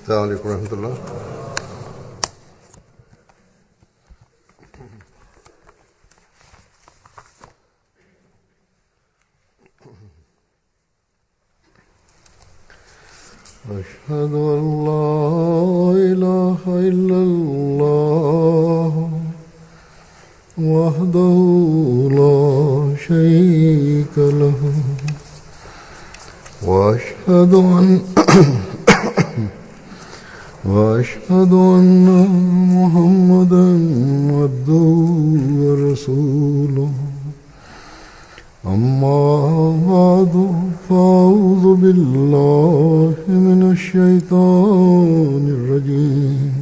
السلام عليكم ورحمة الله. أشهد أن لا إله إلا الله وحده لا شريك له وأشهد أن محمدا عبده ورسوله. أما بعد فأعوذ بالله من الشيطان الرجيم.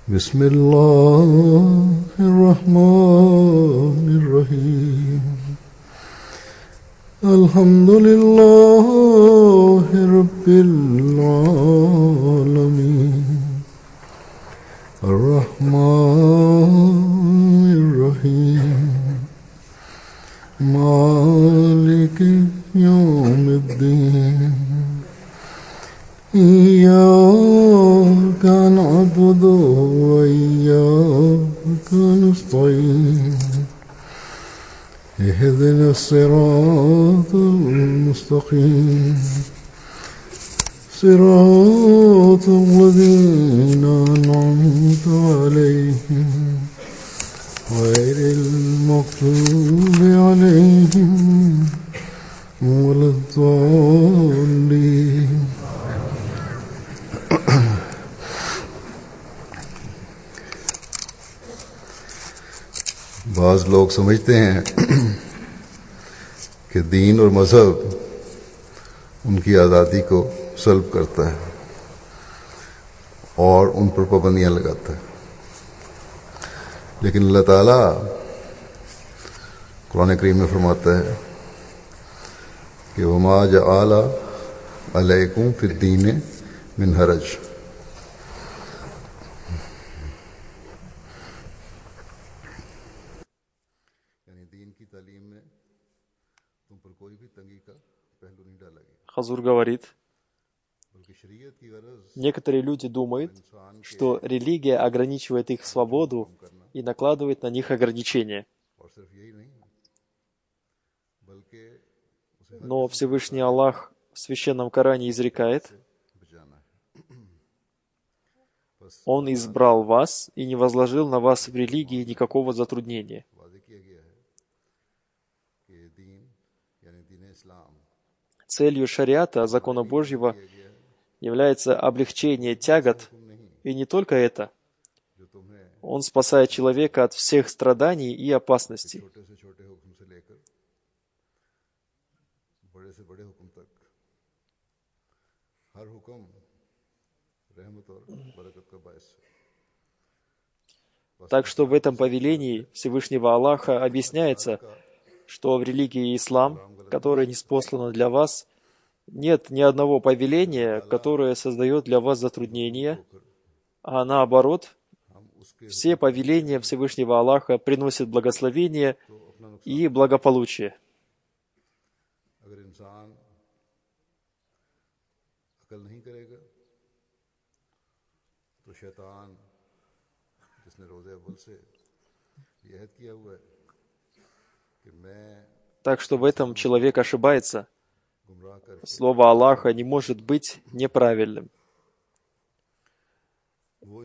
بسم الله الرحمن الرحيم. الحمد لله رب العالمين الرحمن الرحيم مالك يوم الدين. إياك نعبد وإياك نستعين. اهدنا الصراط المستقيم صراط الذين أنعمت عليهم غير المغضوب عليهم ولا الضالين. बाज़ लोग समझते हैं कि दीन और मज़हब उनकी आज़ादी को सल्ब करता है और उन पर पाबंदियां लगाता है, लेकिन अल्लाह ताला कुरान करीम में फरमाता है कि वमा जअला अलैकुम फिद्दीन मिन हरज। Хазур говорит, некоторые люди думают, что религия ограничивает их свободу и накладывает на них ограничения. Но Всевышний Аллах в Священном Коране изрекает: Он избрал вас и не возложил на вас в религии никакого затруднения. Целью шариата, закона Божьего, является облегчение тягот, и не только это. Он спасает человека от всех страданий и опасностей. Так что в этом повелении Всевышнего Аллаха объясняется, что в религии ислам, которая ниспослана для вас, нет ни одного повеления, которое создает для вас затруднения, а наоборот, все повеления Всевышнего Аллаха приносят благословение и благополучие. Так что в этом человек ошибается. Слово Аллаха не может быть неправильным.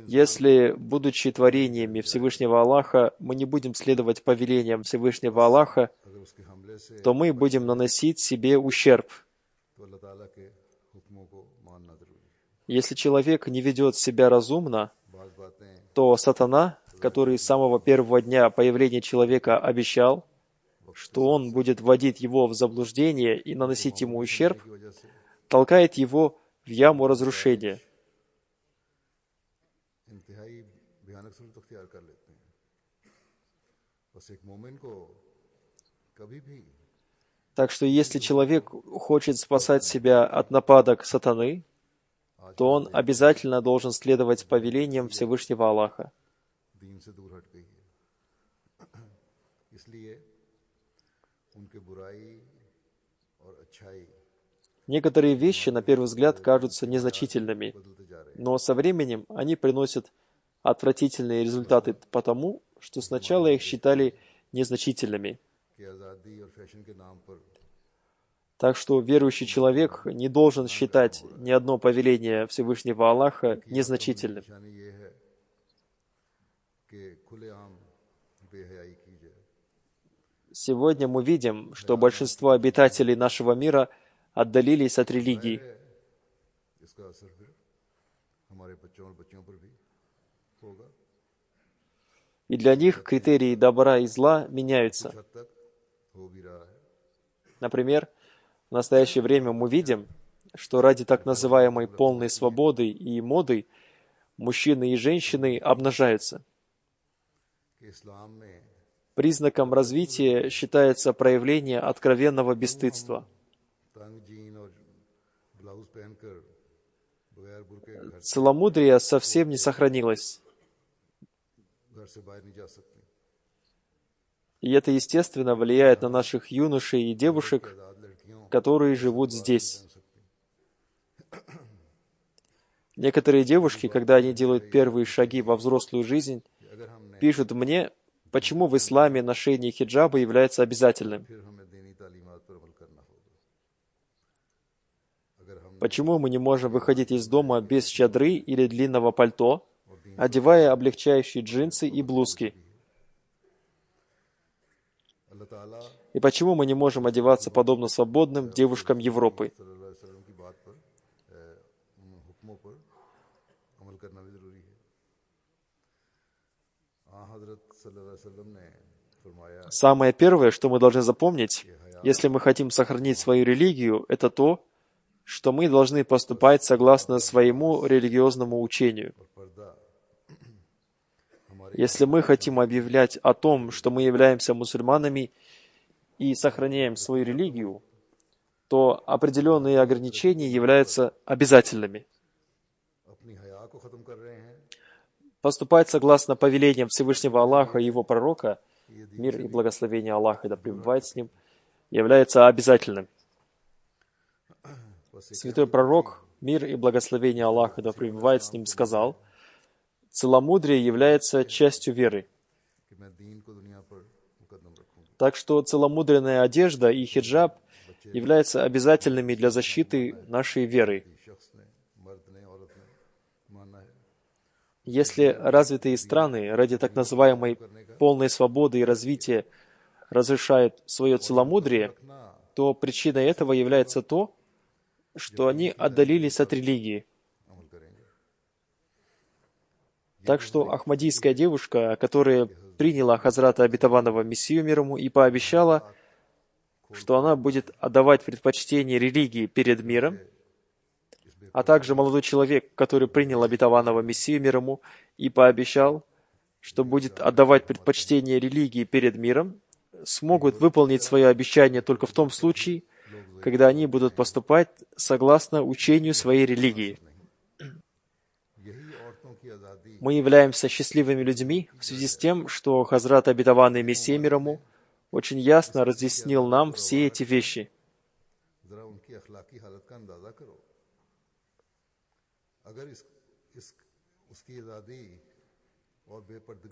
Если, будучи творениями Всевышнего Аллаха, мы не будем следовать повелениям Всевышнего Аллаха, то мы будем наносить себе ущерб. Если человек не ведет себя разумно, то сатана, который с самого первого дня появления человека обещал, что он будет вводить его в заблуждение и наносить ему ущерб, толкает его в яму разрушения. Так что если человек хочет спасать себя от нападок сатаны, то он обязательно должен следовать повелениям Всевышнего Аллаха. Некоторые вещи, на первый взгляд, кажутся незначительными, но со временем они приносят отвратительные результаты потому, что сначала их считали незначительными. Так что верующий человек не должен считать ни одно повеление Всевышнего Аллаха незначительным. Сегодня мы видим, что большинство обитателей нашего мира отдалились от религии. И для них критерии добра и зла меняются. Например, в настоящее время мы видим, что ради так называемой полной свободы и моды мужчины и женщины обнажаются. Признаком развития считается проявление откровенного бесстыдства. Целомудрие совсем не сохранилось. И это, естественно, влияет на наших юношей и девушек, которые живут здесь. Некоторые девушки, когда они делают первые шаги во взрослую жизнь, пишут мне, почему в исламе ношение хиджаба является обязательным. Почему мы не можем выходить из дома без чадры или длинного пальто, одевая облегчающие джинсы и блузки? И почему мы не можем одеваться подобно свободным девушкам Европы? Самое первое, что мы должны запомнить, если мы хотим сохранить свою религию, это то, что мы должны поступать согласно своему религиозному учению. Если мы хотим объявлять о том, что мы являемся мусульманами и сохраняем свою религию, то определенные ограничения являются обязательными. Поступать согласно повелениям Всевышнего Аллаха и Его пророка, мир и благословение Аллаха да пребывает с ним, является обязательным. Святой пророк, мир и благословение Аллаха да пребывает с ним, сказал, целомудрие является частью веры. Так что целомудренная одежда и хиджаб являются обязательными для защиты нашей веры. Если развитые страны ради так называемой полной свободы и развития разрешают свое целомудрие, то причиной этого является то, что они отдалились от религии. Так что ахмадийская девушка, которая приняла Хазрата Обетованного Мессию мир ему и пообещала, что она будет отдавать предпочтение религии перед миром, а также молодой человек, который принял Обетованного Мессию мир ему и пообещал, что будет отдавать предпочтение религии перед миром, смогут выполнить свое обещание только в том случае, когда они будут поступать согласно учению своей религии. Мы являемся счастливыми людьми в связи с тем, что Хазрат Обетованный Мессия мир ему очень ясно разъяснил нам все эти вещи.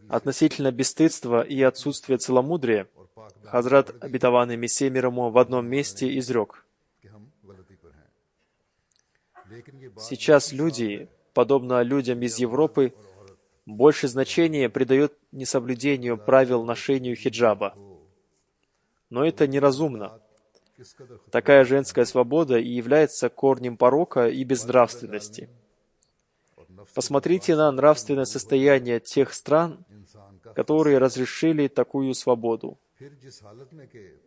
Относительно бесстыдства и отсутствия целомудрия, Хазрат Обетованный Мессия мир ему в одном месте изрек: сейчас люди, подобно людям из Европы, больше значения придают несоблюдению правил ношению хиджаба. Но это неразумно. Такая женская свобода и является корнем порока и безнравственности. Посмотрите на нравственное состояние тех стран, которые разрешили такую свободу.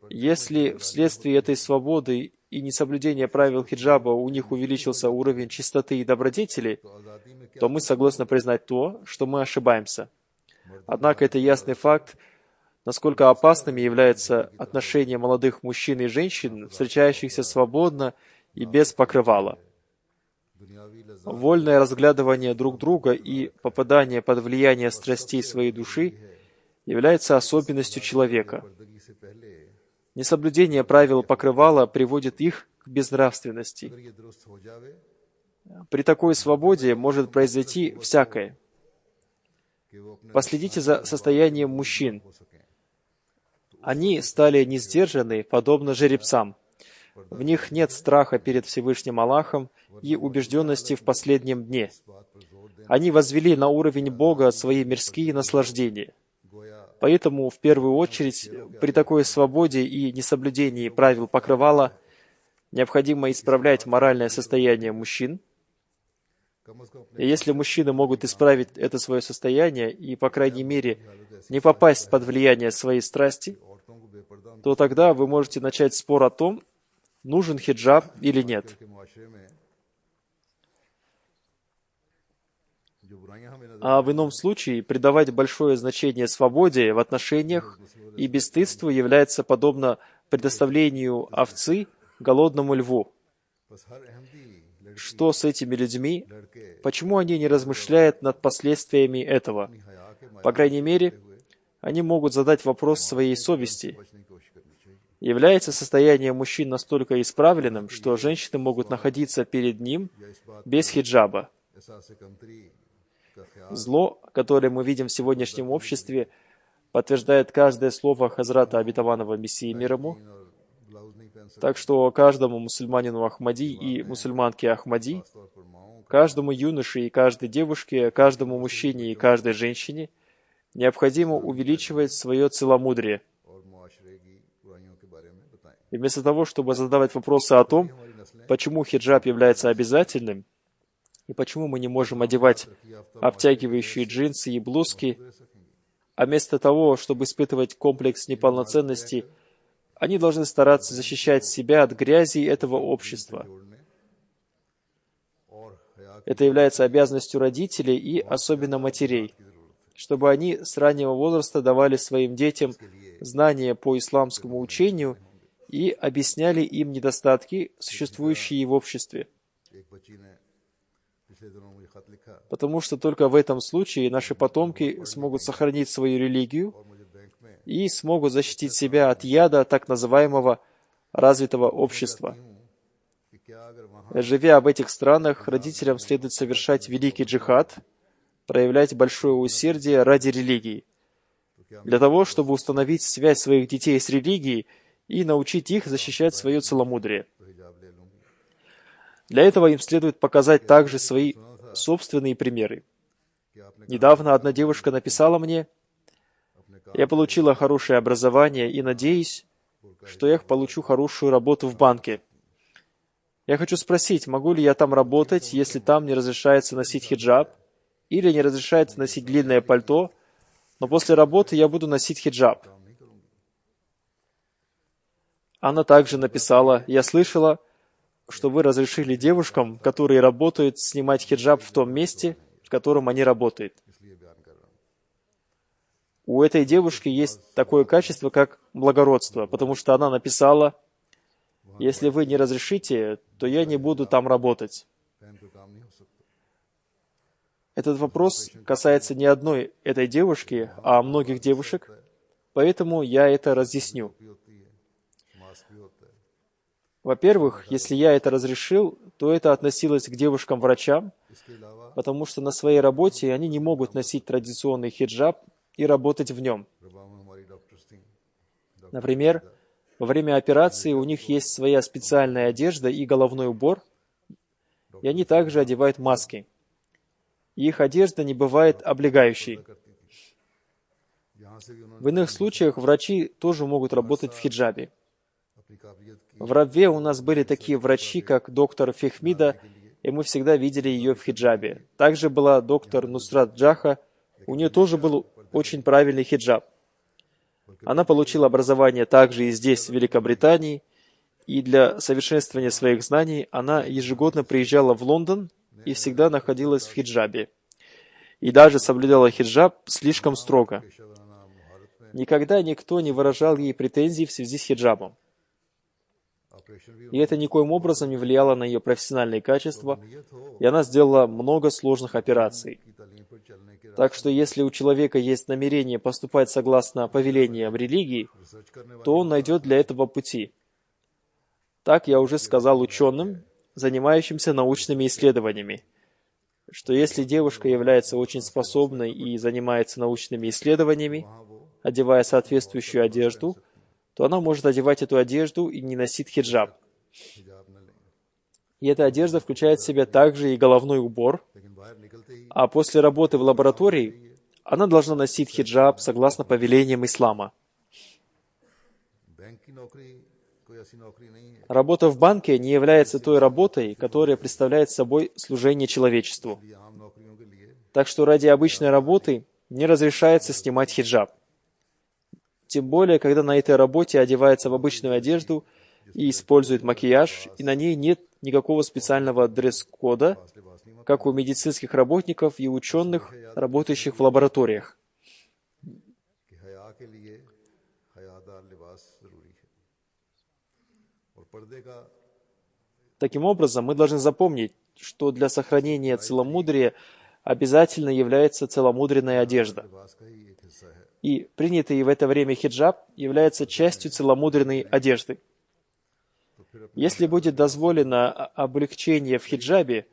Если вследствие этой свободы и несоблюдения правил хиджаба у них увеличился уровень чистоты и добродетели, то мы согласны признать то, что мы ошибаемся. Однако это ясный факт, насколько опасными являются отношения молодых мужчин и женщин, встречающихся свободно и без покрывала. Вольное разглядывание друг друга и попадание под влияние страстей своей души является особенностью человека. Несоблюдение правил покрывала приводит их к безнравственности. При такой свободе может произойти всякое. Последите за состоянием мужчин. Они стали несдержаны, подобно жеребцам. В них нет страха перед Всевышним Аллахом и убежденности в последнем дне. Они возвели на уровень Бога свои мирские наслаждения. Поэтому, в первую очередь, при такой свободе и несоблюдении правил покрывала, необходимо исправлять моральное состояние мужчин. И если мужчины могут исправить это свое состояние и, по крайней мере, не попасть под влияние своей страсти, то тогда вы можете начать спор о том, нужен хиджаб или нет. А в ином случае придавать большое значение свободе в отношениях и бесстыдству является подобно предоставлению овцы голодному льву. Что с этими людьми? Почему они не размышляют над последствиями этого? По крайней мере, они могут задать вопрос своей совести. Является состояние мужчин настолько исправленным, что женщины могут находиться перед ним без хиджаба? Зло, которое мы видим в сегодняшнем обществе, подтверждает каждое слово Хазрата Обетованного Мессии мир ему. Так что каждому мусульманину Ахмади и мусульманке Ахмади, каждому юноше и каждой девушке, каждому мужчине и каждой женщине необходимо увеличивать свое целомудрие. И вместо того, чтобы задавать вопросы о том, почему хиджаб является обязательным, и почему мы не можем одевать обтягивающие джинсы и блузки, а вместо того, чтобы испытывать комплекс неполноценности, они должны стараться защищать себя от грязи этого общества. Это является обязанностью родителей и особенно матерей, чтобы они с раннего возраста давали своим детям знания по исламскому учению и объясняли им недостатки, существующие в обществе. Потому что только в этом случае наши потомки смогут сохранить свою религию и смогут защитить себя от яда так называемого развитого общества. Живя в этих странах, родителям следует совершать великий джихад, проявлять большое усердие ради религии, для того, чтобы установить связь своих детей с религией и научить их защищать свое целомудрие. Для этого им следует показать также свои собственные примеры. Недавно одна девушка написала мне: «Я получила хорошее образование и надеюсь, что я получу хорошую работу в банке. Я хочу спросить, могу ли я там работать, если там не разрешается носить хиджаб или не разрешается носить длинное пальто, но после работы я буду носить хиджаб?» Она также написала: «Я слышала, что вы разрешили девушкам, которые работают, снимать хиджаб в том месте, в котором они работают». У этой девушки есть такое качество, как благородство, потому что она написала: «Если вы не разрешите, то я не буду там работать». Этот вопрос касается не одной этой девушки, а многих девушек, поэтому я это разъясню. Во-первых, если я это разрешил, то это относилось к девушкам-врачам, потому что на своей работе они не могут носить традиционный хиджаб и работать в нем. Например, во время операции у них есть своя специальная одежда и головной убор, и они также одевают маски. Их одежда не бывает облегающей. В иных случаях врачи тоже могут работать в хиджабе. В Рабве у нас были такие врачи, как доктор Фехмида, и мы всегда видели ее в хиджабе. Также была доктор Нусрат Джаха, у нее тоже был очень правильный хиджаб. Она получила образование также и здесь, в Великобритании, и для совершенствования своих знаний она ежегодно приезжала в Лондон и всегда находилась в хиджабе. И даже соблюдала хиджаб слишком строго. Никогда никто не выражал ей претензий в связи с хиджабом. И это никоим образом не влияло на ее профессиональные качества, и она сделала много сложных операций. Так что если у человека есть намерение поступать согласно повелениям религии, то он найдет для этого пути. Так я уже сказал ученым, занимающимся научными исследованиями, что если девушка является очень способной и занимается научными исследованиями, одевая соответствующую одежду, то она может одевать эту одежду и не носить хиджаб. И эта одежда включает в себя также и головной убор, а после работы в лаборатории она должна носить хиджаб согласно повелениям ислама. Работа в банке не является той работой, которая представляет собой служение человечеству. Так что ради обычной работы не разрешается снимать хиджаб. Тем более, когда на этой работе одевается в обычную одежду и использует макияж, и на ней нет никакого специального дресс-кода, как у медицинских работников и ученых, работающих в лабораториях. Таким образом, мы должны запомнить, что для сохранения целомудрия обязательно является целомудренная одежда. И принятый в это время хиджаб является частью целомудренной одежды. Если будет дозволено облегчение в хиджабе,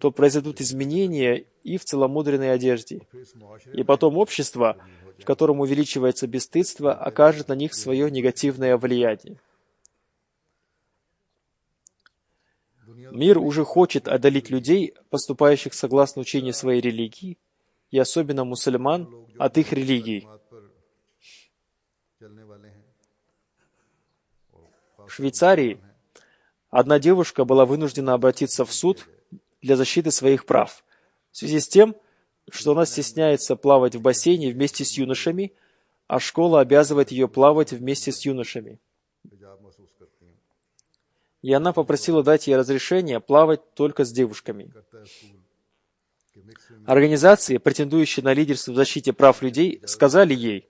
то произойдут изменения и в целомудренной одежде. И потом общество, в котором увеличивается бесстыдство, окажет на них свое негативное влияние. Мир уже хочет одолеть людей, поступающих согласно учению своей религии, и особенно мусульман, от их религии. В Швейцарии одна девушка была вынуждена обратиться в суд для защиты своих прав, в связи с тем, что она стесняется плавать в бассейне вместе с юношами, а школа обязывает ее плавать вместе с юношами. И она попросила дать ей разрешение плавать только с девушками. Организации, претендующие на лидерство в защите прав людей, сказали ей: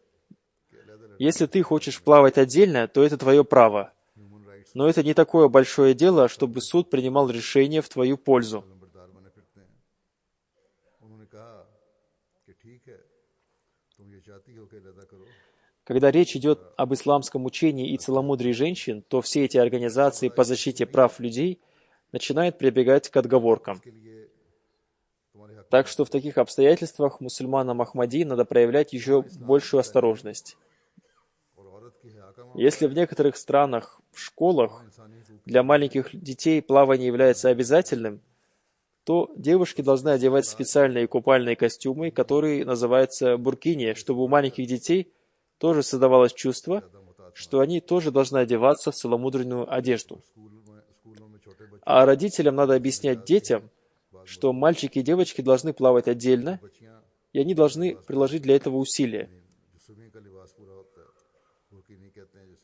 «Если ты хочешь плавать отдельно, то это твое право. Но это не такое большое дело, чтобы суд принимал решение в твою пользу». Когда речь идет об исламском учении и целомудрии женщин, то все эти организации по защите прав людей начинают прибегать к отговоркам. Так что в таких обстоятельствах мусульманам Ахмади надо проявлять еще большую осторожность. Если в некоторых странах, в школах, для маленьких детей плавание является обязательным, то девушки должны одевать специальные купальные костюмы, которые называются буркини, чтобы у маленьких детей тоже создавалось чувство, что они тоже должны одеваться в целомудренную одежду. А родителям надо объяснять детям, что мальчики и девочки должны плавать отдельно, и они должны приложить для этого усилия.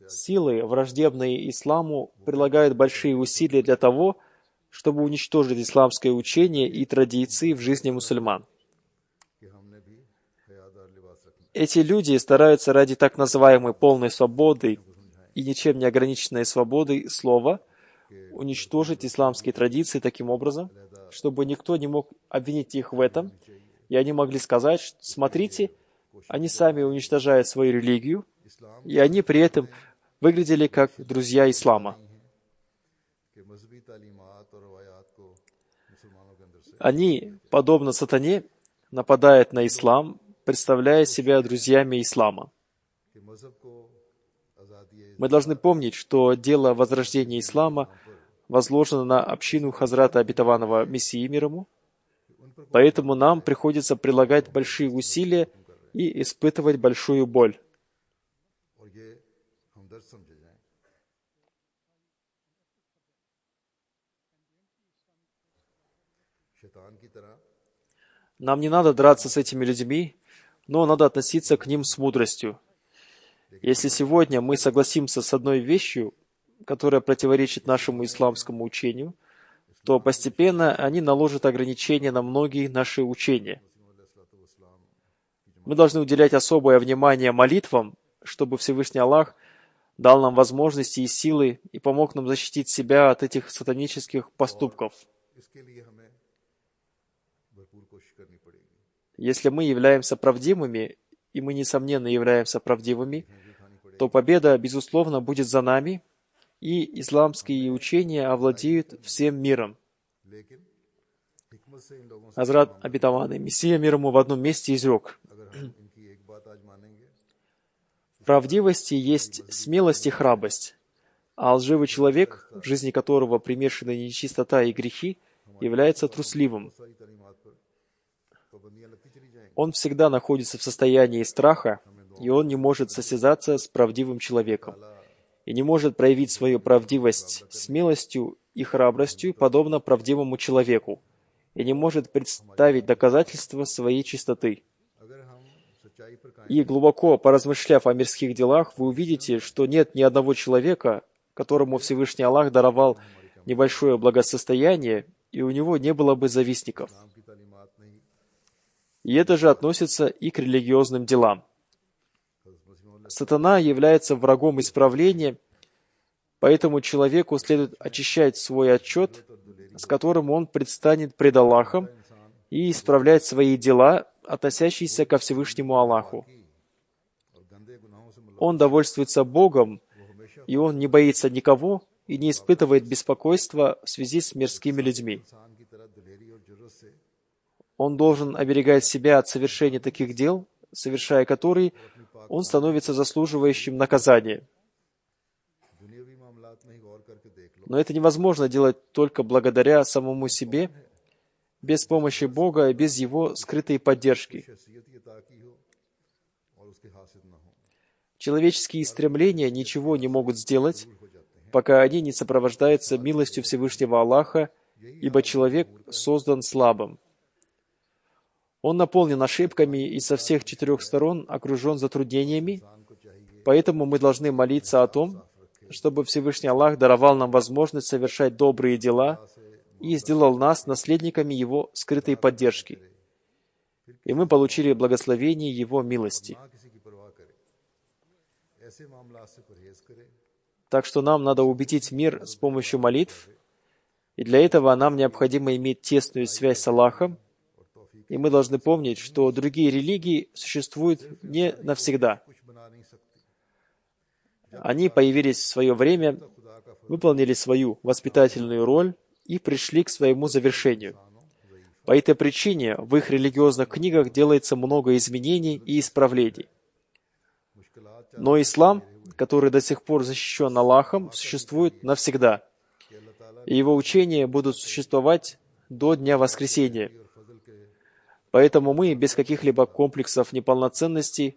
Силы, враждебные исламу, прилагают большие усилия для того, чтобы уничтожить исламское учение и традиции в жизни мусульман. Эти люди стараются ради так называемой полной свободы и ничем не ограниченной свободы слова уничтожить исламские традиции таким образом, чтобы никто не мог обвинить их в этом, и они могли сказать, что, смотрите, они сами уничтожают свою религию, и они при этом выглядели как друзья ислама. Они, подобно сатане, нападают на ислам, представляя себя друзьями ислама. Мы должны помнить, что дело возрождения ислама возложено на общину Хазрата Обетованного Мессии мир ему, поэтому нам приходится прилагать большие усилия и испытывать большую боль. Нам не надо драться с этими людьми, но надо относиться к ним с мудростью. Если сегодня мы согласимся с одной вещью, которая противоречит нашему исламскому учению, то постепенно они наложат ограничения на многие наши учения. Мы должны уделять особое внимание молитвам, чтобы Всевышний Аллах дал нам возможности и силы и помог нам защитить себя от этих сатанических поступков. Если мы являемся правдивыми, и мы, несомненно, являемся правдивыми, то победа, безусловно, будет за нами, и исламские учения овладеют всем миром. Хазрат обетованный Мессия мир ему в одном месте изрек: в правдивости есть смелость и храбрость, а лживый человек, в жизни которого примешаны нечистота и грехи, является трусливым. Он всегда находится в состоянии страха, и он не может состязаться с правдивым человеком, и не может проявить свою правдивость смелостью и храбростью, подобно правдивому человеку, и не может представить доказательства своей чистоты. И глубоко поразмышляв о мирских делах, вы увидите, что нет ни одного человека, которому Всевышний Аллах даровал небольшое благосостояние, и у него не было бы завистников. И это же относится и к религиозным делам. Сатана является врагом исправления, поэтому человеку следует очищать свой отчет, с которым он предстанет пред Аллахом, и исправлять свои дела, относящиеся ко Всевышнему Аллаху. Он довольствуется Богом, и он не боится никого и не испытывает беспокойства в связи с мирскими людьми. Он должен оберегать себя от совершения таких дел, совершая которые он становится заслуживающим наказания. Но это невозможно делать только благодаря самому себе, без помощи Бога и без Его скрытой поддержки. Человеческие стремления ничего не могут сделать, пока они не сопровождаются милостью Всевышнего Аллаха, ибо человек создан слабым. Он наполнен ошибками и со всех 4 сторон окружен затруднениями, поэтому мы должны молиться о том, чтобы Всевышний Аллах даровал нам возможность совершать добрые дела и сделал нас наследниками Его скрытой поддержки. И мы получили благословение Его милости. Так что нам надо убедить мир с помощью молитв, и для этого нам необходимо иметь тесную связь с Аллахом, и мы должны помнить, что другие религии существуют не навсегда. Они появились в свое время, выполнили свою воспитательную роль и пришли к своему завершению. По этой причине в их религиозных книгах делается много изменений и исправлений. Но ислам, который до сих пор защищен Аллахом, существует навсегда, и его учения будут существовать до Дня Воскресения. Поэтому мы, без каких-либо комплексов неполноценности,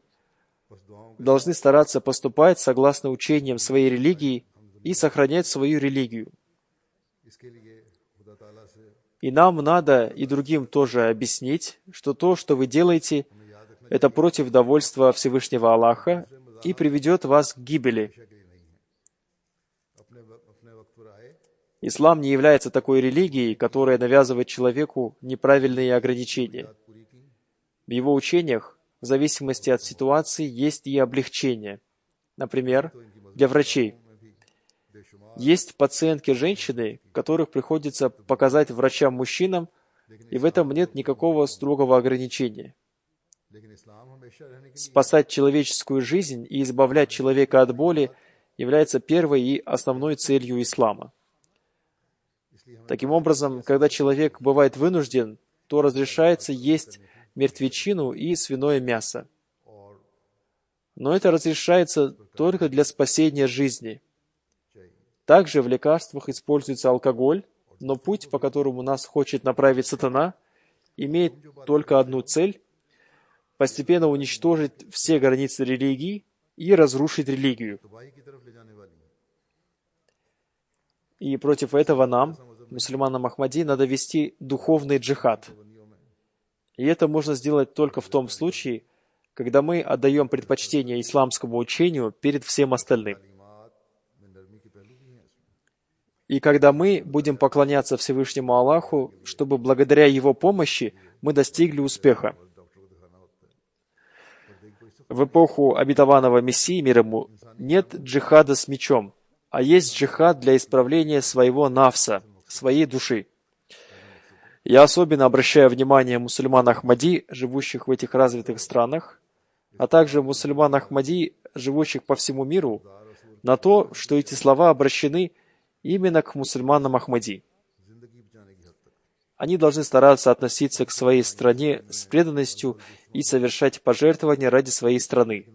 должны стараться поступать согласно учениям своей религии и сохранять свою религию. И нам надо и другим тоже объяснить, что то, что вы делаете, это против довольства Всевышнего Аллаха и приведет вас к гибели. Ислам не является такой религией, которая навязывает человеку неправильные ограничения. В его учениях, в зависимости от ситуации, есть и облегчение. Например, для врачей. Есть пациентки-женщины, которых приходится показать врачам-мужчинам, и в этом нет никакого строгого ограничения. Спасать человеческую жизнь и избавлять человека от боли является первой и основной целью ислама. Таким образом, когда человек бывает вынужден, то разрешается есть мертвечину и свиное мясо. Но это разрешается только для спасения жизни. Также в лекарствах используется алкоголь, но путь, по которому нас хочет направить сатана, имеет только одну цель – постепенно уничтожить все границы религии и разрушить религию. И против этого нам, мусульманам Ахмади, надо вести духовный джихад. И это можно сделать только в том случае, когда мы отдаем предпочтение исламскому учению перед всем остальным. И когда мы будем поклоняться Всевышнему Аллаху, чтобы благодаря Его помощи мы достигли успеха. В эпоху обетованного Мессии, мир ему, нет джихада с мечом, а есть джихад для исправления своего нафса, своей души. Я особенно обращаю внимание мусульман Ахмади, живущих в этих развитых странах, а также мусульман Ахмади, живущих по всему миру, на то, что эти слова обращены именно к мусульманам Ахмади. Они должны стараться относиться к своей стране с преданностью и совершать пожертвования ради своей страны.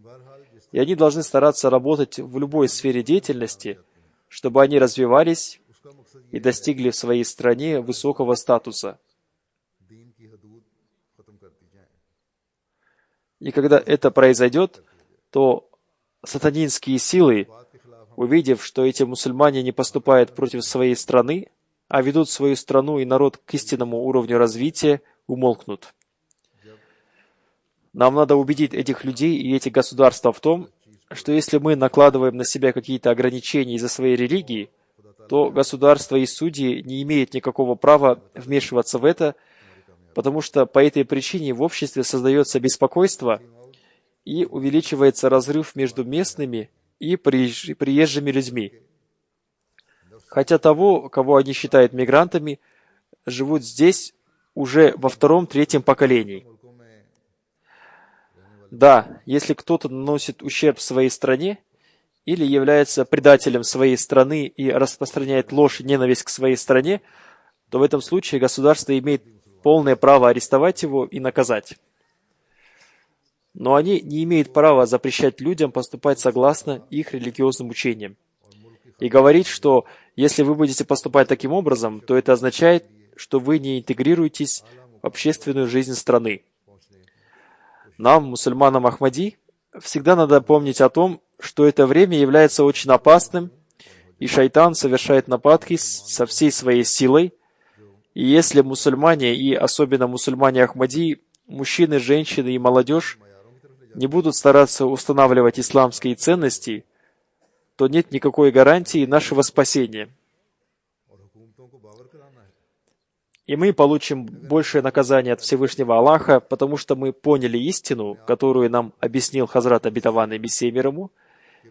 И они должны стараться работать в любой сфере деятельности, чтобы они развивались и достигли в своей стране высокого статуса. И когда это произойдет, то сатанинские силы, увидев, что эти мусульмане не поступают против своей страны, а ведут свою страну и народ к истинному уровню развития, умолкнут. Нам надо убедить этих людей и эти государства в том, что если мы накладываем на себя какие-то ограничения из-за своей религии, то государство и судьи не имеют никакого права вмешиваться в это, потому что по этой причине в обществе создается беспокойство и увеличивается разрыв между местными и приезжими людьми. Хотя того, кого они считают мигрантами, живут здесь уже во втором-третьем поколении. Да, если кто-то наносит ущерб своей стране или является предателем своей страны и распространяет ложь и ненависть к своей стране, то в этом случае государство имеет полное право арестовать его и наказать. Но они не имеют права запрещать людям поступать согласно их религиозным учениям. И говорить, что если вы будете поступать таким образом, то это означает, что вы не интегрируетесь в общественную жизнь страны. Нам, мусульманам Ахмади, всегда надо помнить о том, что это время является очень опасным, и шайтан совершает нападки со всей своей силой. И если мусульмане, и особенно мусульмане Ахмади, мужчины, женщины и молодежь, не будут стараться устанавливать исламские ценности, то нет никакой гарантии нашего спасения. И мы получим большее наказание от Всевышнего Аллаха, потому что мы поняли истину, которую нам объяснил Хазрат Обетованный Мессия мир ему,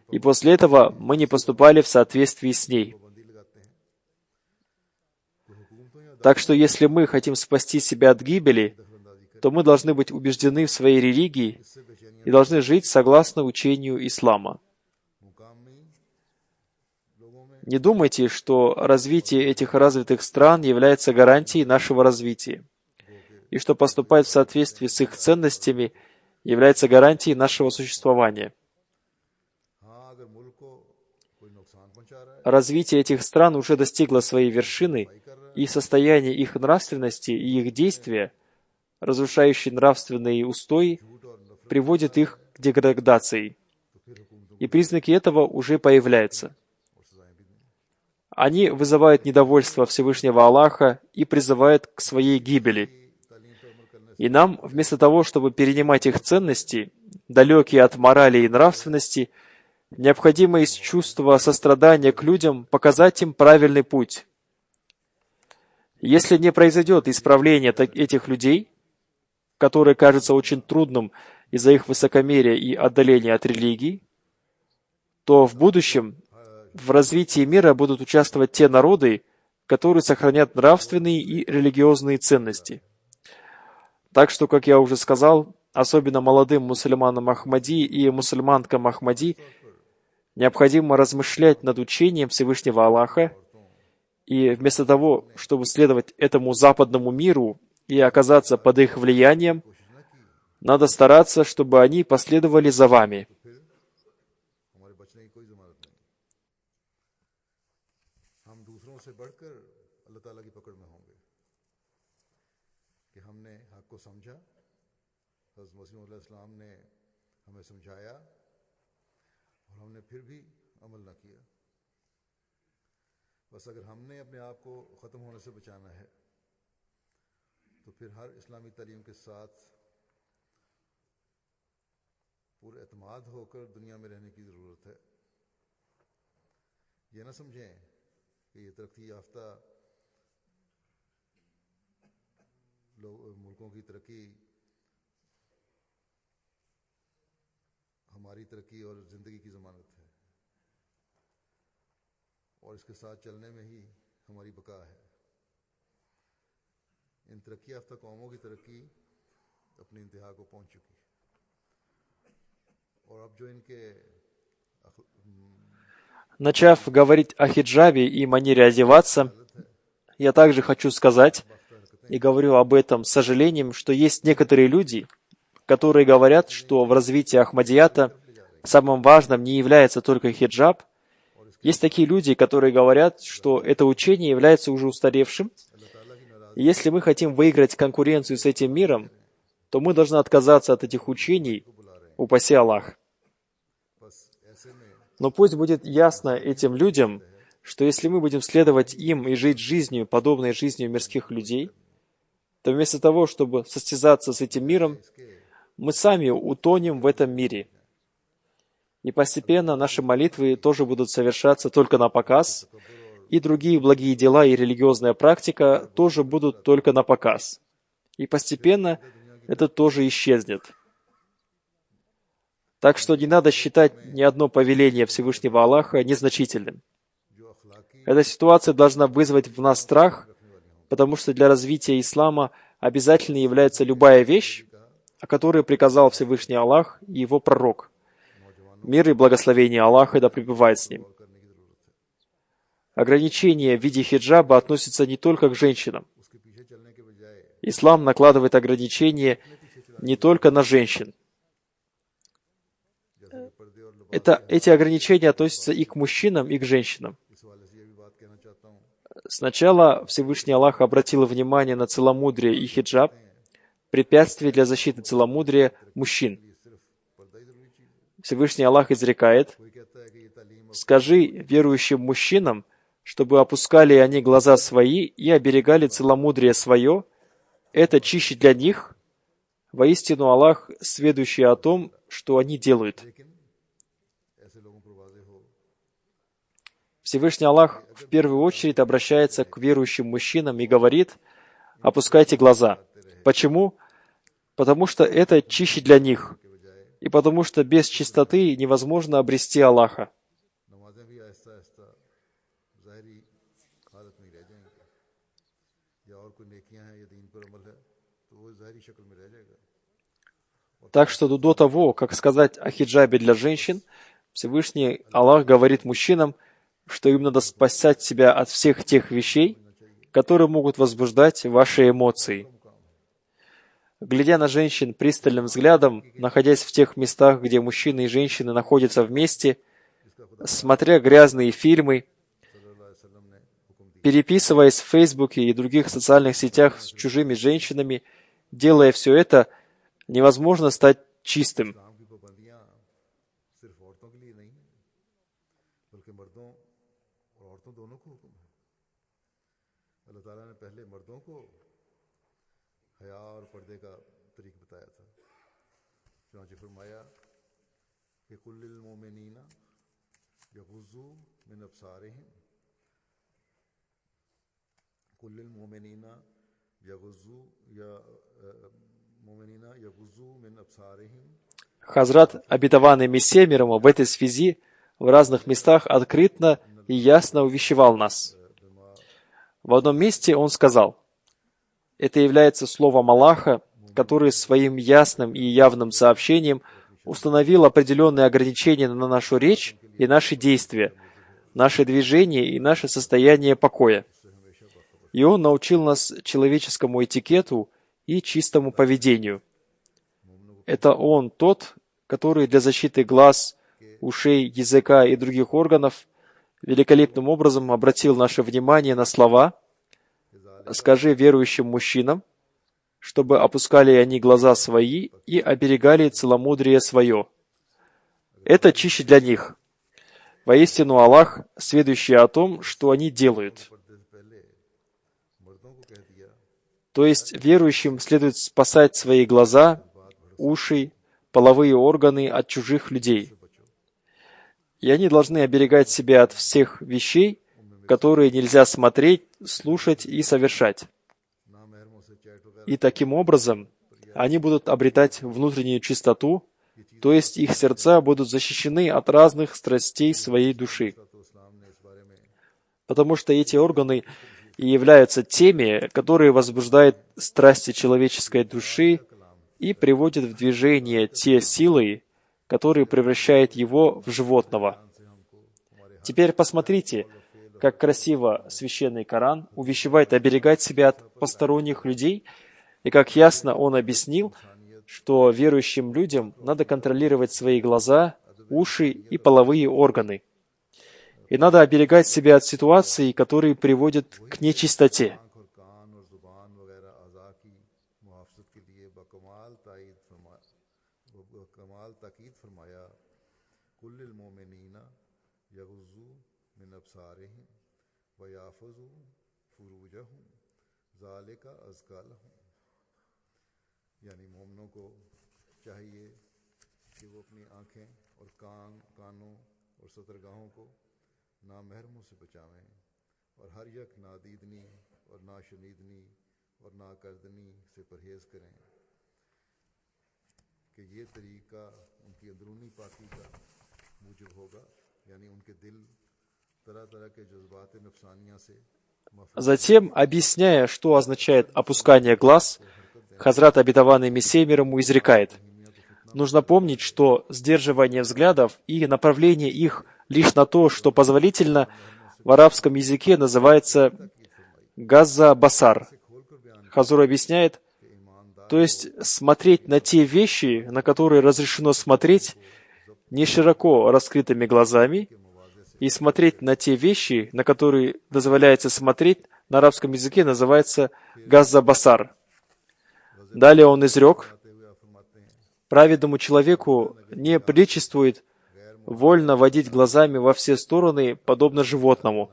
и после этого мы не поступали в соответствии с ней. Так что если мы хотим спасти себя от гибели, то мы должны быть убеждены в своей религии и должны жить согласно учению ислама. Не думайте, что развитие этих развитых стран является гарантией нашего развития, и что поступать в соответствии с их ценностями является гарантией нашего существования. Развитие этих стран уже достигло своей вершины, и состояние их нравственности и их действия, разрушающие нравственные устои, приводит их к деградации. И признаки этого уже появляются. Они вызывают недовольство Всевышнего Аллаха и призывают к своей гибели. И нам, вместо того, чтобы перенимать их ценности, далекие от морали и нравственности, необходимо из чувства сострадания к людям показать им правильный путь. Если не произойдет исправление этих людей, которое кажется очень трудным из-за их высокомерия и отдаления от религии, то в будущем в развитии мира будут участвовать те народы, которые сохранят нравственные и религиозные ценности. Так что, как я уже сказал, особенно молодым мусульманам Ахмади и мусульманкам Ахмади необходимо размышлять над учением Всевышнего Аллаха, и вместо того, чтобы следовать этому западному миру и оказаться под их влиянием, надо стараться, чтобы они последовали за вами. बस अगर हमने अपने आप को ख़त्म होने से बचाना है तो फिर हर इस्लामी तालीम के साथ पूरे एतमाद होकर दुनिया में रहने की ज़रूरत है। ये ना समझें कि ये तरक्की याफ्ता मुल्कों की तरक्की हमारी तरक्की और ज़िंदगी की ज़मानत है और इसके साथ चलने में ही हमारी बका है। इन तरक्की याफ्ता कौमों की तरक्की अपनी इंतहा को पहुंच चुकी है और अब जो इनके Начав говорить о хиджабе и манере одеваться, я также хочу сказать, и говорю об этом с сожалением, что есть некоторые люди, которые говорят, что в развитии Ахмадията самым важным не является только хиджаб. Есть такие люди, которые говорят, что это учение является уже устаревшим. И если мы хотим выиграть конкуренцию с этим миром, то мы должны отказаться от этих учений, упаси Аллах. Но пусть будет ясно этим людям, что если мы будем следовать им и жить жизнью, подобной жизнью мирских людей, то вместо того, чтобы состязаться с этим миром, мы сами утонем в этом мире. И постепенно наши молитвы тоже будут совершаться только на показ, и другие благие дела и религиозная практика тоже будут только на показ. И постепенно это тоже исчезнет. Так что не надо считать ни одно повеление Всевышнего Аллаха незначительным. Эта ситуация должна вызвать в нас страх, потому что для развития ислама обязательно является любая вещь, о которой приказал Всевышний Аллах и его пророк. Мир и благословение Аллаха да пребывает с ним. Ограничения в виде хиджаба относятся не только к женщинам. Ислам накладывает ограничения не только на женщин. Эти ограничения относятся и к мужчинам, и к женщинам. Сначала Всевышний Аллах обратил внимание на целомудрие и хиджаб, препятствие для защиты целомудрия мужчин. Всевышний Аллах изрекает: «Скажи верующим мужчинам, чтобы опускали они глаза свои и оберегали целомудрие свое, это чище для них, воистину Аллах, сведущий о том, что они делают». Всевышний Аллах в первую очередь обращается к верующим мужчинам и говорит: «Опускайте глаза». Почему? Потому что это чище для них, и потому что без чистоты невозможно обрести Аллаха. Так что до того, как сказать о хиджабе для женщин, Всевышний Аллах говорит мужчинам, что им надо спасать себя от всех тех вещей, которые могут возбуждать ваши эмоции. Глядя на женщин пристальным взглядом, находясь в тех местах, где мужчины и женщины находятся вместе, смотря грязные фильмы, переписываясь в Фейсбуке и других социальных сетях с чужими женщинами, делая все это, невозможно стать чистым. Хазрат, обетованный Мессия мир ему, в этой связи в разных местах открыто и ясно увещевал нас. В одном месте он сказал: «Это является словом Аллаха, который своим ясным и явным сообщением установил определенные ограничения на нашу речь и наши действия, наши движения и наше состояние покоя. И Он научил нас человеческому этикету и чистому поведению. Это Он тот, который для защиты глаз, ушей, языка и других органов великолепным образом обратил наше внимание на слова: «Скажи верующим мужчинам, чтобы опускали они глаза свои и оберегали целомудрие свое. Это чище для них. Воистину Аллах, сведущий о том, что они делают». То есть верующим следует спасать свои глаза, уши, половые органы от чужих людей. И они должны оберегать себя от всех вещей, которые нельзя смотреть, слушать и совершать. И таким образом они будут обретать внутреннюю чистоту, то есть их сердца будут защищены от разных страстей своей души. Потому что эти органы и являются теми, которые возбуждают страсти человеческой души и приводят в движение те силы, которые превращают его в животного. Теперь посмотрите, как красиво священный Коран увещевает оберегать себя от посторонних людей, и как ясно он объяснил, что верующим людям надо контролировать свои глаза, уши и половые органы. И надо оберегать себя от ситуаций, которые приводят к нечистоте. यानी मोमिनों को चाहिए कि वो अपनी आंखें और कानों और सतरगाहों को नामहरमों से बचावें और हर यक नादीदनी और नाशनीदनी और नाकर्दनी से परहेज करें कि ये तरीका उनकी अंदरूनी पाकी का मूजब होगा, यानी उनके दिल तरह तरह के जज्बात नफसानिया से। Затем, объясняя, что означает опускание глаз, Хазрат обетованный Мессия мир ему изрекает: нужно помнить, что сдерживание взглядов и направление их лишь на то, что позволительно, в арабском языке называется газа басар. Хазур объясняет, то есть смотреть на те вещи, на которые разрешено смотреть не широко раскрытыми глазами, и смотреть на те вещи, на которые дозволяется смотреть, на арабском языке называется газа басар. Далее он изрек: праведному человеку не приличествует вольно водить глазами во все стороны, подобно животному.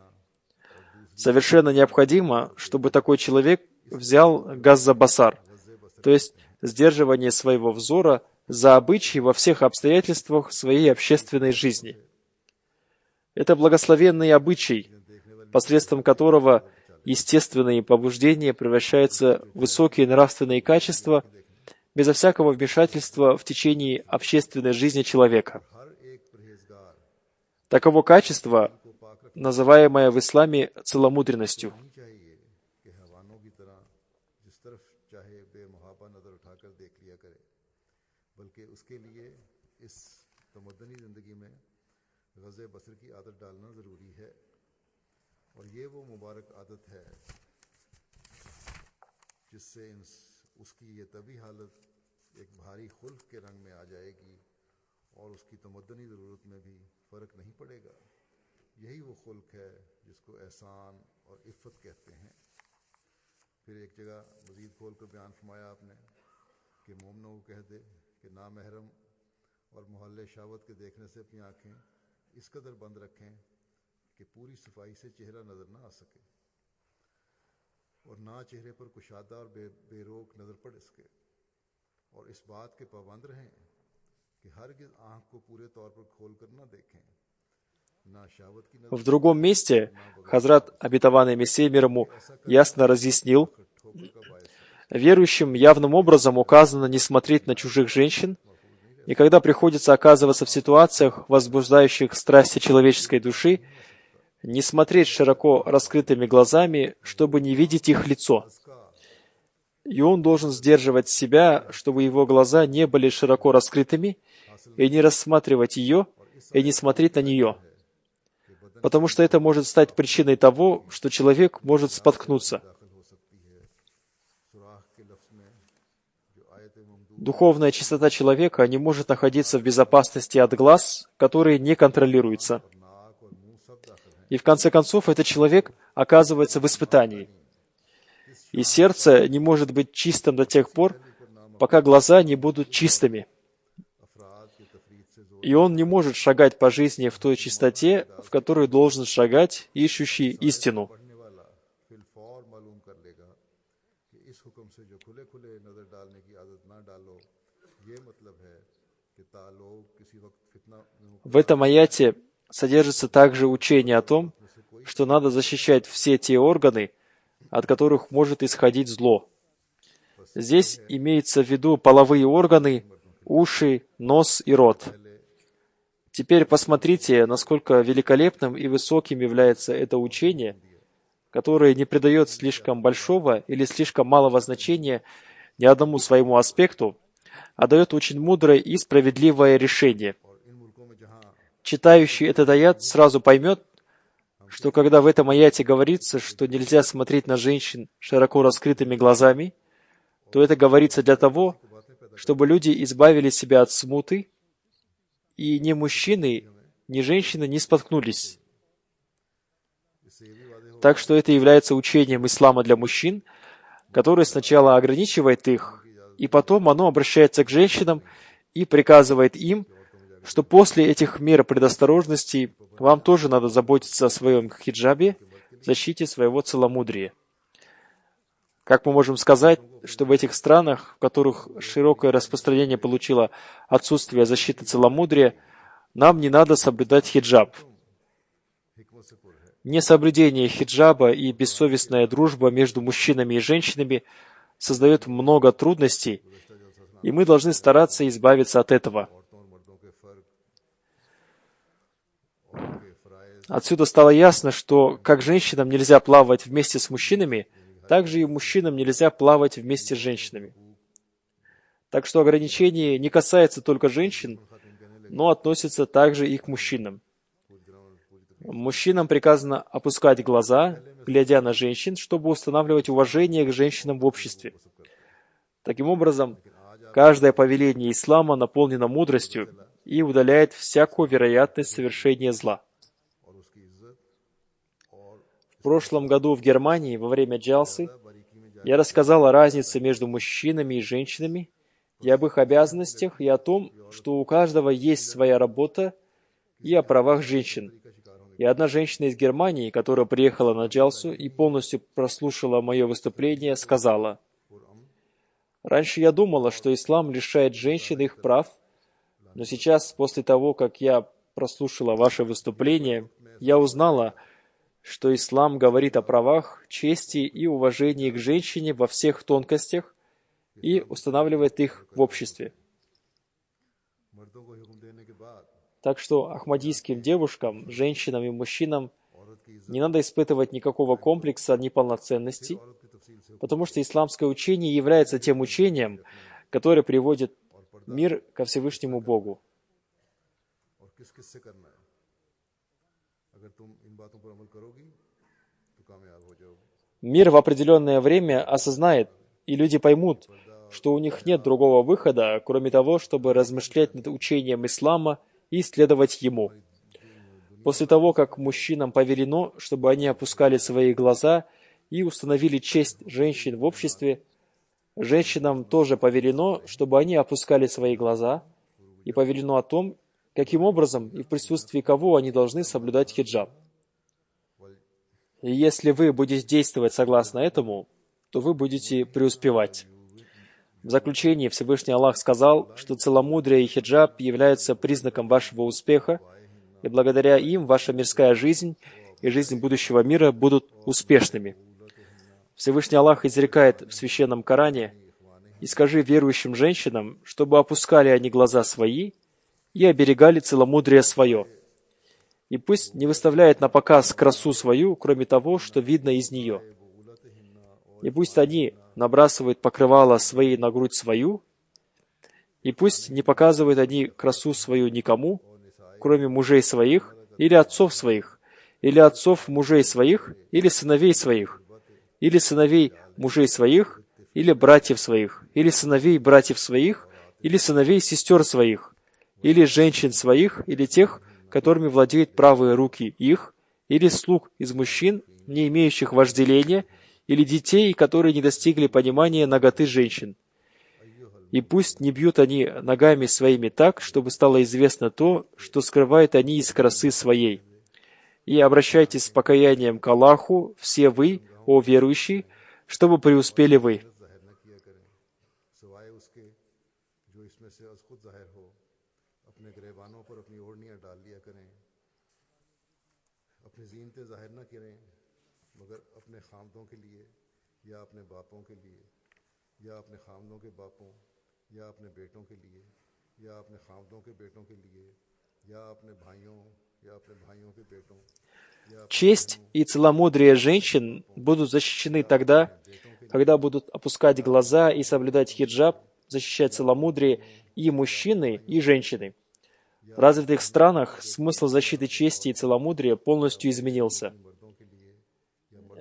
Совершенно необходимо, чтобы такой человек взял газа басар, то есть сдерживание своего взора за обычаи во всех обстоятельствах своей общественной жизни. Это благословенный обычай, посредством которого естественные побуждения превращаются в высокие нравственные качества безо всякого вмешательства в течение общественной жизни человека. Таково качество, называемое в исламе целомудренностью. और ये वो मुबारक आदत है जिससे उसकी ये तभी हालत एक भारी खुल्क के रंग में आ जाएगी और उसकी तमद्दनी ज़रूरत में भी फ़र्क नहीं पड़ेगा। यही वो खुल्क है जिसको एहसान और इफ़्फ़त कहते हैं। फिर एक जगह मज़ीद खोल कर बयान फरमाया आपने कि मोमिनों को कह दे कि नामहरम और मोहल्ले शावत के देखने से अपनी आँखें इस कदर बंद रखें कि पूरी सफाई से चेहरा नजर ना आ सके और ना चेहरे पर कुशादा और बेरोक नजर पड़ सके, और इस बात के पाबंद रहें कि हरगिज़ आंख को पूरे तौर पर खोल कर ना देखें, ना शावत की नजर। В другом месте Хазрат обетованный Мессия мир ему ясно разъяснил: верующим явным образом указано не смотреть на чужих женщин, и когда приходится оказываться в ситуациях, возбуждающих страсти человеческой души, не смотреть широко раскрытыми глазами, чтобы не видеть их лицо. И он должен сдерживать себя, чтобы его глаза не были широко раскрытыми, и не рассматривать ее, и не смотреть на нее. Потому что это может стать причиной того, что человек может споткнуться. Духовная чистота человека не может находиться в безопасности от глаз, которые не контролируются. И в конце концов этот человек оказывается в испытании. И сердце не может быть чистым до тех пор, пока глаза не будут чистыми. И он не может шагать по жизни в той чистоте, в которой должен шагать ищущий истину. В этом аяте содержится также учение о том, что надо защищать все те органы, от которых может исходить зло. Здесь имеются в виду половые органы, уши, нос и рот. Теперь посмотрите, насколько великолепным и высоким является это учение, которое не придает слишком большого или слишком малого значения ни одному своему аспекту, а дает очень мудрое и справедливое решение. читающий этот аят сразу поймет, что когда в этом аяте говорится, что нельзя смотреть на женщин широко раскрытыми глазами, то это говорится для того, чтобы люди избавили себя от смуты, и ни мужчины, ни женщины не споткнулись. Так что это является учением ислама для мужчин, который сначала ограничивает их, и потом оно обращается к женщинам и приказывает им, что после этих мер предосторожности вам тоже надо заботиться о своем хиджабе, защите своего целомудрия. Как мы можем сказать, что в этих странах, в которых широкое распространение получило отсутствие защиты целомудрия, нам не надо соблюдать хиджаб. Несоблюдение хиджаба и бессовестная дружба между мужчинами и женщинами создает много трудностей, и мы должны стараться избавиться от этого. Отсюда стало ясно, что как женщинам нельзя плавать вместе с мужчинами, так же и мужчинам нельзя плавать вместе с женщинами. Так что ограничение не касается только женщин, но относится также и к мужчинам. Мужчинам приказано опускать глаза, глядя на женщин, чтобы устанавливать уважение к женщинам в обществе. Таким образом, каждое повеление ислама наполнено мудростью и удаляет всякую вероятность совершения зла. В прошлом году в Германии во время джалсы я рассказал о разнице между мужчинами и женщинами, и об их обязанностях, и о том, что у каждого есть своя работа, и о правах женщин. И одна женщина из Германии, которая приехала на джалсу и полностью прослушала мое выступление, сказала: «Раньше я думала, что ислам лишает женщин их прав, но сейчас, после того, как я прослушала ваше выступление, я узнала, что ислам говорит о правах, чести и уважении к женщине во всех тонкостях и устанавливает их в обществе». Так что ахмадийским девушкам, женщинам и мужчинам не надо испытывать никакого комплекса неполноценности, потому что исламское учение является тем учением, которое приводит мир ко Всевышнему Богу. Мир в определенное время осознает, и люди поймут, что у них нет другого выхода, кроме того, чтобы размышлять над учением ислама и следовать ему. После того, как мужчинам повелено, чтобы они опускали свои глаза и установили честь женщин в обществе, женщинам тоже повелено, чтобы они опускали свои глаза, и повелено о том, каким образом и в присутствии кого они должны соблюдать хиджаб. И если вы будете действовать согласно этому, то вы будете преуспевать. В заключение Всевышний Аллах сказал, что целомудрие и хиджаб являются признаком вашего успеха, и благодаря им ваша мирская жизнь и жизнь будущего мира будут успешными. Всевышний Аллах изрекает в Священном Коране: «И скажи верующим женщинам, чтобы опускали они глаза свои и оберегали целомудрие свое. И пусть не выставляет на показ красу свою, кроме того, что видно из нее. И пусть они набрасывают покрывало свои на грудь свою, и пусть не показывают они красу свою никому, кроме мужей своих, или отцов своих, или отцов мужей своих, или сыновей своих, или сыновей мужей своих, или братьев своих, или сыновей братьев своих, или сыновей сестер своих, или женщин своих, или тех, которыми владеют правые руки их, или слуг из мужчин, не имеющих вожделения, или детей, которые не достигли понимания наготы женщин. И пусть не бьют они ногами своими так, чтобы стало известно то, что скрывают они из красы своей. И обращайтесь с покаянием к Аллаху, все вы, о верующие, чтобы преуспели вы». Честь и целомудрие женщин будут защищены тогда, когда будут опускать глаза и соблюдать хиджаб, защищать целомудрие и мужчины, и женщины. В развитых странах смысл защиты чести и целомудрия полностью изменился.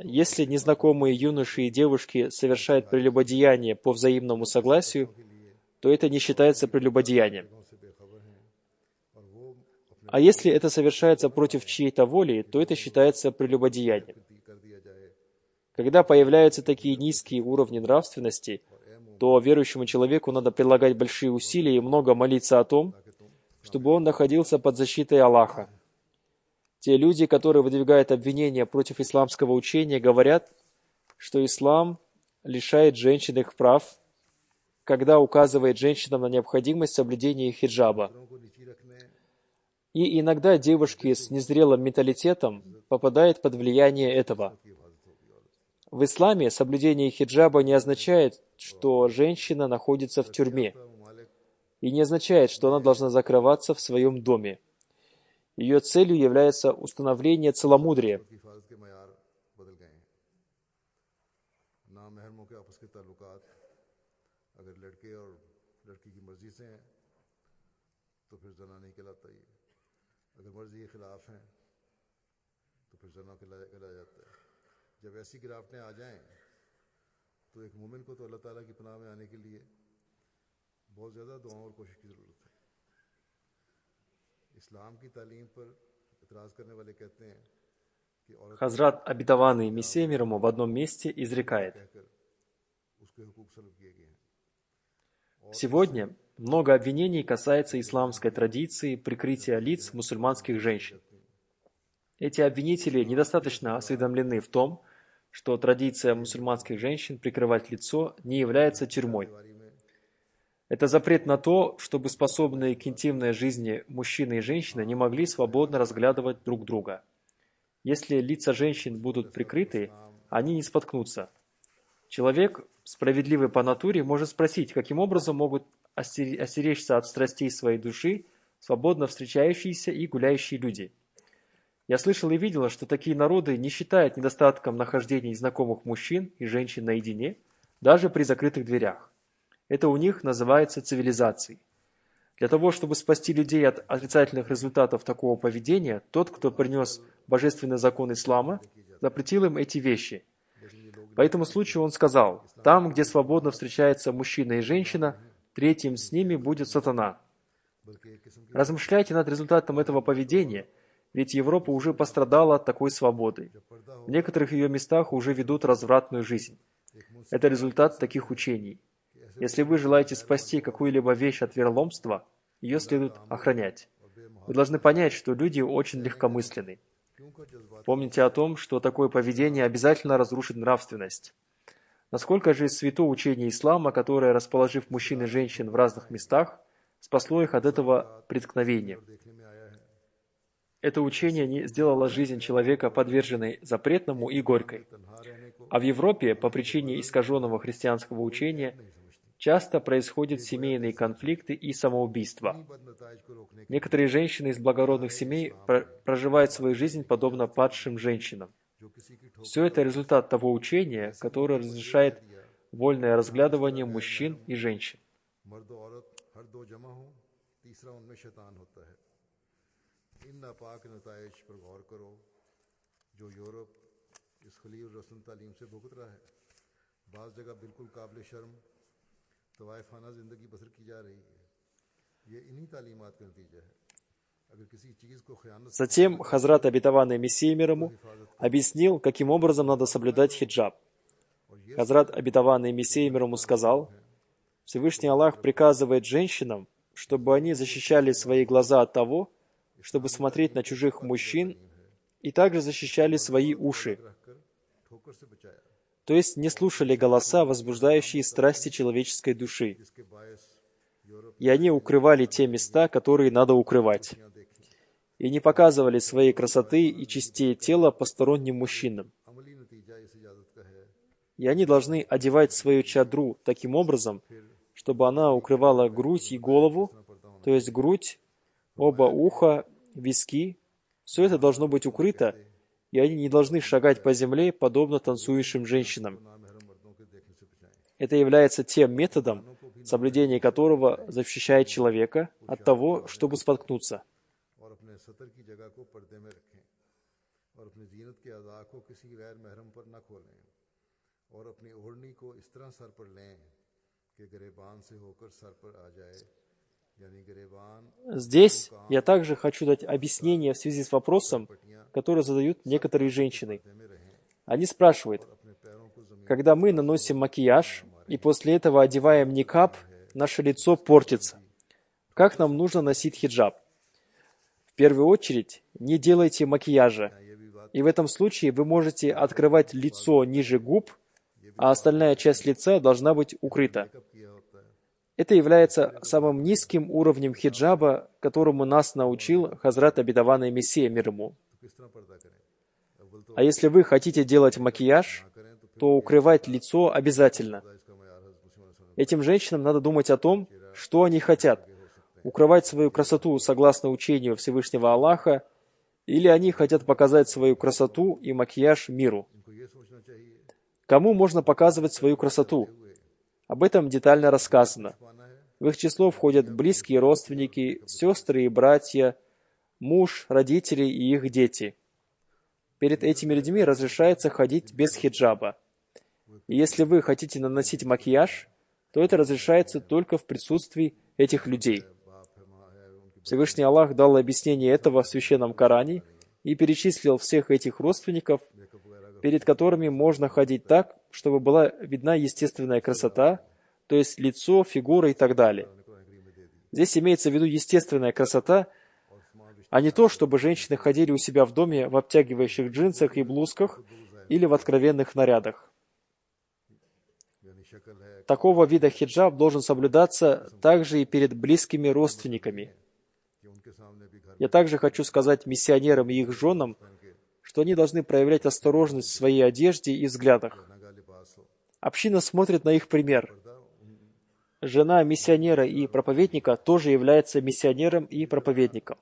Если незнакомые юноши и девушки совершают прелюбодеяние по взаимному согласию, то это не считается прелюбодеянием. А если это совершается против чьей-то воли, то это считается прелюбодеянием. Когда появляются такие низкие уровни нравственности, то верующему человеку надо прилагать большие усилия и много молиться о том, чтобы он находился под защитой Аллаха. Те люди, которые выдвигают обвинения против исламского учения, говорят, что ислам лишает женщин их прав, когда указывает женщинам на необходимость соблюдения хиджаба. И иногда девушки с незрелым менталитетом попадают под влияние этого. В исламе соблюдение хиджаба не означает, что женщина находится в тюрьме, и не означает, что она должна закрываться в своем доме. Ее целью является установление целомудрия. जब ऐसी गिरावटें आ जाएं तो एक मोमिन को तो अल्लाह ताला की पनाह में आने के लिए बहुत ज़्यादा दुआओं और कोशिश की ज़रूरत है। इस्लाम की तालीम पर इतराज़ करने वाले कहते हैं कि औरत Хазрат, обетованный Мессия мир ему, в одном месте изрекает: कहकर उसके हुकूक सल्ब किए गए हैं। сегодня много обвинений касается исламской традиции прикрытия лиц мусульманских женщин. Эти обвинители недостаточно осведомлены в том, что традиция мусульманских женщин прикрывать лицо не является тюрьмой. Это запрет на то, чтобы способные к интимной жизни мужчины и женщины не могли свободно разглядывать друг друга. Если лица женщин будут прикрыты, они не споткнутся. Человек, справедливый по натуре, может спросить, каким образом могут остеречься от страстей своей души свободно встречающиеся и гуляющие люди. Я слышал и видел, что такие народы не считают недостатком нахождения незнакомых мужчин и женщин наедине, даже при закрытых дверях. Это у них называется цивилизацией. Для того, чтобы спасти людей от отрицательных результатов такого поведения, тот, кто принес божественный закон ислама, запретил им эти вещи. По этому случаю он сказал: там, где свободно встречаются мужчина и женщина, третьим с ними будет сатана. Размышляйте над результатом этого поведения, ведь Европа уже пострадала от такой свободы. В некоторых ее местах уже ведут развратную жизнь. Это результат таких учений. Если вы желаете спасти какую-либо вещь от вероломства, ее следует охранять. Вы должны понять, что люди очень легкомысленны. Помните о том, что такое поведение обязательно разрушит нравственность. Насколько же свято учение ислама, которое, расположив мужчин и женщин в разных местах, спасло их от этого преткновения. Это учение не сделало жизнь человека подверженной запретному и горькой. А в Европе, по причине искаженного христианского учения, часто происходят семейные конфликты и самоубийства. Некоторые женщины из благородных семей проживают свою жизнь подобно падшим женщинам. Все это результат того учения, которое разрешает вольное разглядывание мужчин и женщин. इन नापाक नताइज पर गौर करो जो यूरोप इस खलील रसन तालीम से भुगत रहा है। बाज़ जगह बिल्कुल काबिल शर्म तवाइफाना ज़िंदगी बसर की जा रही है। ये इन्हीं तालीमात का नतीजा है। अगर किसी चीज़ को खयानत Затем Хазрат, обетованный Мессией мир ему, объяснил, каким образом надо соблюдать хиджаб. Хазрат, обетованный Мессией мир ему, сказал: Всевышний Аллах приказывает женщинам, чтобы они защищали свои глаза от того, чтобы смотреть на чужих мужчин, и также защищали свои уши, то есть не слушали голоса, возбуждающие страсти человеческой души, и они укрывали те места, которые надо укрывать, и не показывали своей красоты и честей тела посторонним мужчинам. И они должны одевать свою чадру таким образом, чтобы она укрывала грудь и голову, то есть грудь, оба уха, виски. Все это должно быть укрыто, и они не должны шагать по земле, подобно танцующим женщинам. Это является тем методом, соблюдение которого защищает человека от того, чтобы споткнуться. और अपने सतर की जगह को पर्दे में रखें और अपनी जीनत के अज़ा को किसी गैर महरम पर न खोलें और अपनी ओढ़नी को इस तरह सर पर लें कि गिरेबान से होकर सर पर आ जाए, यानी गिरेबान Здесь я также хочу дать объяснение в связи с вопросом, который задают некоторые женщины. में रहें Они спрашивают, अपने पैरों को ज़मीन когда мы наносим макияж и после этого одеваем никаб, наше лицо портится. Как нам нужно носить хиджаб? В первую очередь, не делайте макияжа. И в этом случае вы можете открывать лицо ниже губ, а остальная часть лица должна быть укрыта. किया होता है Это является самым низким уровнем хиджаба, которому нас научил Хазрат Абидаван и Мессия мир ему. तो किस तरह पर्दा करें? अव्वल तो А если вы хотите делать макияж, करें तो то укрывать лицо обязательно. इसका मयार हज़रत मुस्लिम Этим женщинам надо думать о том, что они хотят. Укрывать свою красоту согласно учению Всевышнего Аллаха, или они хотят показать свою красоту и макияж миру. इनको ये सोचना चाहिए Кому можно показывать свою красоту? Об этом детально рассказано. पाना है В их число входят близкие родственники, сестры и братья, муж, родители и их дети. Перед этими людьми разрешается ходить без хиджаба. И если вы хотите наносить макияж, то это разрешается только в присутствии этих людей. बाप है माँ है उनकी Всевышний Аллах дал объяснение этого в Священном Коране и перечислил всех этих родственников, मेकअप वगैरह перед которыми можно ходить так, чтобы была видна естественная красота, то есть лицо, фигура и так далее. को एग्री में दे दी Здесь имеется в виду естественная красота, а не то, чтобы женщины ходили у себя в доме в обтягивающих джинсах и блузках или в откровенных нарядах. यानी शक्ल है Такого вида хиджаб должен соблюдаться также и перед близкими родственниками. कि उनके सामने भी घर Я также хочу сказать миссионерам и их женам, что они должны проявлять осторожность в своей одежде и взглядах. नंगा लिबास हो Община смотрит на их пример. पर्दा Жена миссионера и проповедника тоже является миссионером и проповедником.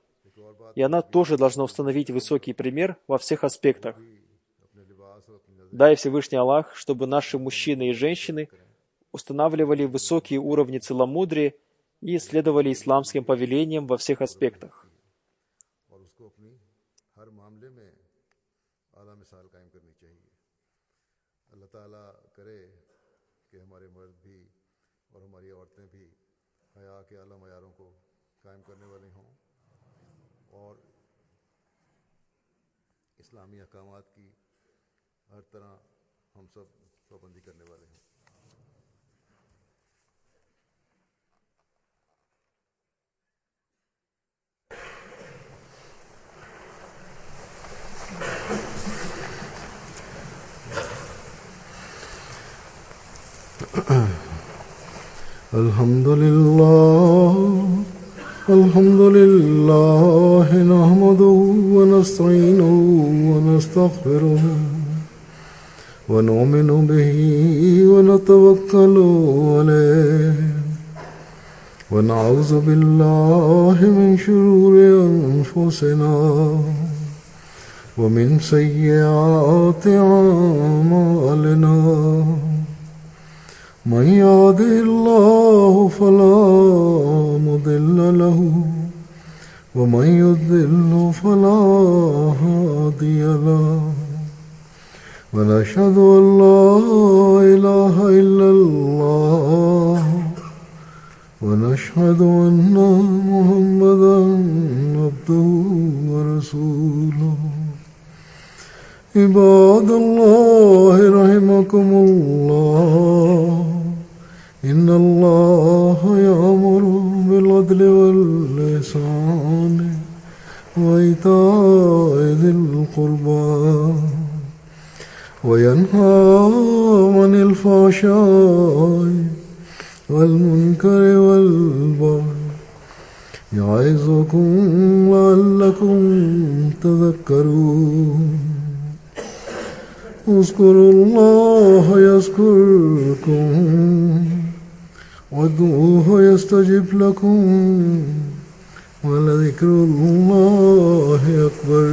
И она тоже должна установить высокий пример во всех аспектах. अपने लिबास और अपनी नजर Дай Всевышний Аллах, чтобы наши мужчины и женщины устанавливали высокие уровни целомудрия и следовали исламским повелениям во всех аспектах. और उसको अपनी हर मामले में आला मिसाल कायम करनी चाहिए। अल्लाह ताला करे कि हमारे मर्द भी और हमारी औरतें भी हया के आला मयारों को कायम करने वाले हों और इस्लामी अहकामात की हर तरह हम सब पाबंदी करने वाले हों। الحمد لله نحمده ونستعينه ونستغفره ونؤمن به ونتوكل عليه ونعوذ بالله من شرور أنفسنا ومن سيئات أعمالنا من يهده الله فلا مضل له ومن يضلل فلا هادي له ونشهد أن لا إله إلا الله ونشهد أن محمدا عبده ورسوله عباد الله رحمكم الله إن الله يأمر بالعدل والإحسان وإيتاء ذي القربى وينهى عن الفحشاء والمنكر والبغي يعظكم لعلكم تذكرون اذكروا الله يذكركم وادعوه يستجب لكم ولذكر الله أكبر